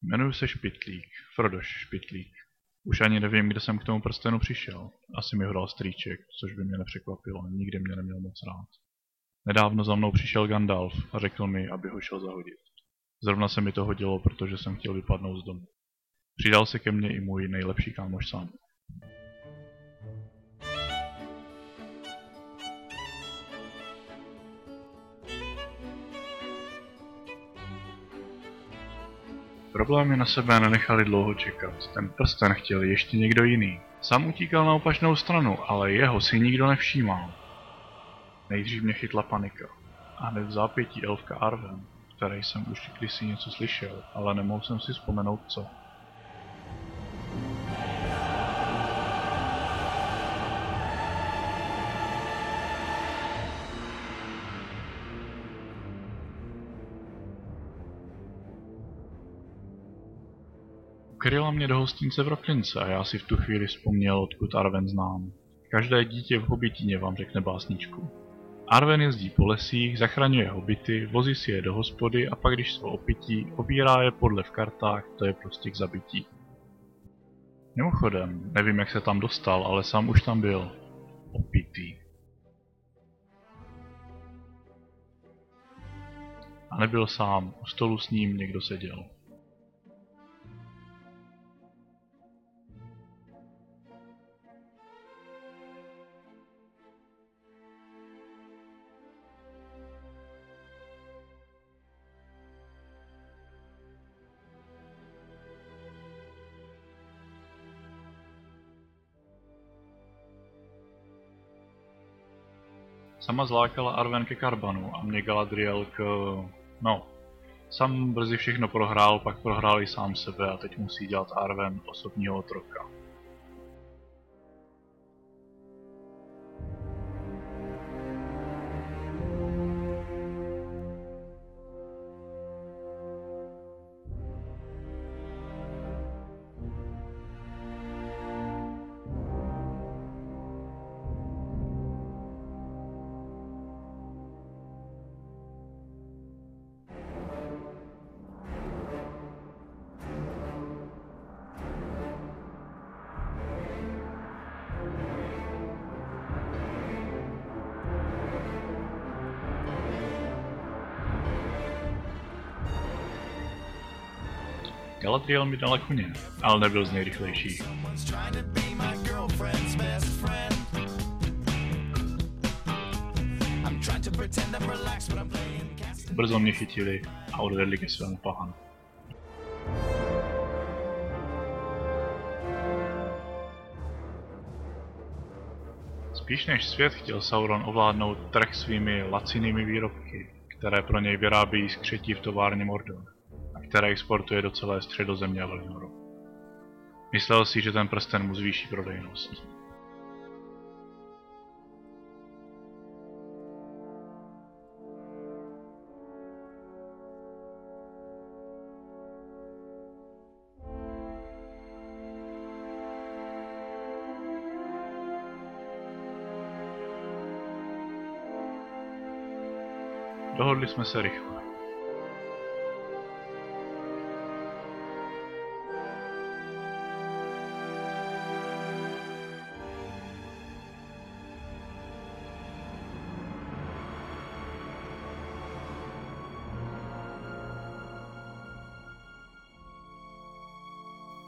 Jmenuji se Špitlík, Frodoš Špitlík. Už ani nevím, kde jsem k tomu prstenu přišel. Asi mi ho dal strýček, což by mě nepřekvapilo, nikdy mě neměl moc rád. Nedávno za mnou přišel Gandalf a řekl mi, aby ho šel zahodit. Zrovna se mi to hodilo, protože jsem chtěl vypadnout z domu. Přidal se ke mně i můj nejlepší kámoš Sam. Problémy na sebe nenechali dlouho čekat. Ten prsten chtěl ještě někdo jiný. Sam utíkal na opačnou stranu, ale jeho si nikdo nevšímal. Nejdřív mě chytla panika. A hned v zápětí elfka Arwen, které jsem už kdysi něco slyšel, ale nemohl jsem si vzpomenout co. Ukryla mě do hostince v Roklince a já si v tu chvíli vzpomněl, odkud Arwen znám. Každé dítě v Hobitině vám řekne básničku. Arwen jezdí po lesích, zachraňuje hobity, vozí si je do hospody a pak když jsou opití, obírá je podle v kartách, to je prostě k zabití. Mimochodem, nevím jak se tam dostal, ale sám už tam byl. Opitý. A nebyl sám, u stolu s ním někdo seděl. Sama zlákala Arwen ke Karbanu a mě Galadriel k... no. Sam brzy všechno prohrál, pak prohrál i sám sebe a teď musí dělat Arwen osobního otroka. Galadriel mi dala koně, ale nebyl z nejrychlejších. Brzo mě chytili a odvedli ke svému pahanu. Spíš než svět chtěl Sauron ovládnout trh svými lacinými výrobky, které pro něj vyrábějí skřetí v továrně Mordor, a které exportuje do celé Středozemě a Velinoru. Myslel si, že ten prsten mu zvýší prodejnost. Dohodli jsme se rychle.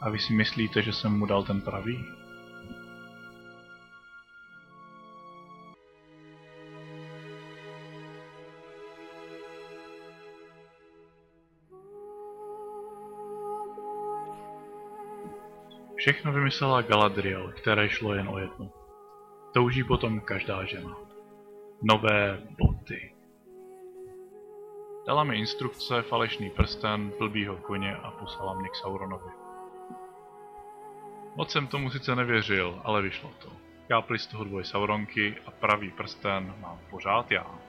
A vy si myslíte, že jsem mu dal ten pravý? Všechno vymyslela Galadriel, které šlo jen o jedno. Touží potom každá žena. Nové boty. Dala mi instrukce, falešný prsten, blbýho koně a poslala mě k Sauronovi. Moc jsem tomu sice nevěřil, ale vyšlo to. Kápli z toho dvoj Sauronky a pravý prsten mám pořád já.